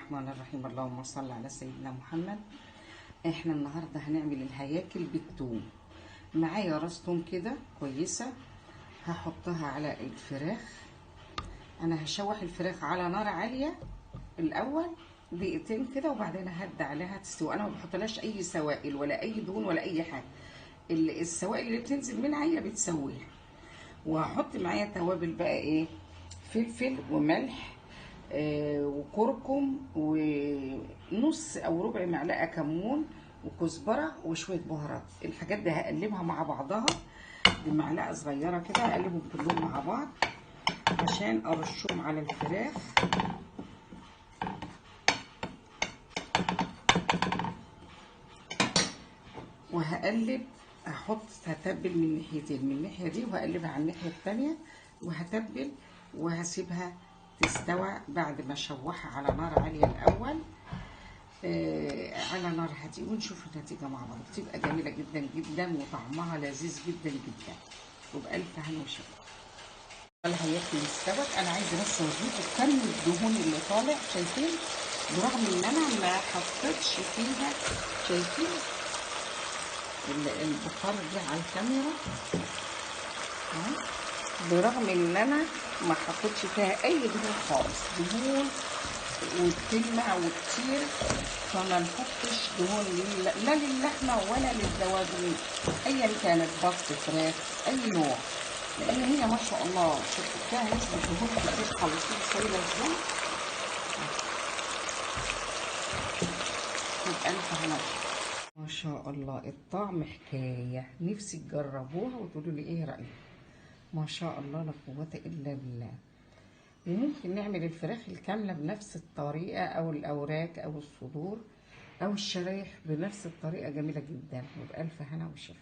الرحمن الرحيم. اللهم صل على سيدنا محمد. احنا النهارده هنعمل الهياكل بالثوم. معايا راس ثوم كده كويسه، هحطها على الفراخ. انا هشوح الفراخ على نار عاليه الاول دقيقتين كده، وبعدين هدي عليها تستوي. انا ما بحطلهاش اي سوائل ولا اي دهون ولا اي حاجه، السوائل اللي بتنزل منها هي بتسويها. وهحط معايا توابل بقى ايه، فلفل وملح وكركم ونص او ربع معلقه كمون وكزبره وشويه بهارات. الحاجات دي هقلبها مع بعضها بمعلقه صغيره كده، هقلبهم كلهم مع بعض عشان ارشهم على الفراخ. وهقلب، هتبل من ناحيتين، من الناحيه دي وهقلبها على الناحيه التانيه، وهتبل وهسيبها تستوى بعد ما اشوحها على نار عاليه الاول على نار هاديه، ونشوف النتيجه مع بعض. بتبقى جميله جدا جدا وطعمها لذيذ جدا جدا، وبألف هنا وشفا. الهياكل استوت. انا عايزه بس اوريكم كم الدهون اللي طالع، شايفين؟ برغم ان انا ما حطيتش فيها، شايفين البخار دي على الكاميرا اهو، برغم ان انا ما حطيتش فيها اي دهون خالص، دهون وبتلمع وكتير، فما نحطش دهون لا للحمه ولا للدواجن ايا كانت، بط فراخ اي نوع، لان هي ما شاء الله فيها نسبه دهون كتير خالص. شايله ازاي؟ يبقى الف هنا ما شاء الله. الطعم حكايه، نفسي تجربوها وتقولوا لي ايه رايك. ما شاء الله لا قوه الا بالله. وممكن نعمل الفراخ الكاملة بنفس الطريقة، أو الأوراك أو الصدور أو الشرايح بنفس الطريقة، جميلة جدا وبألف هنا وشفا.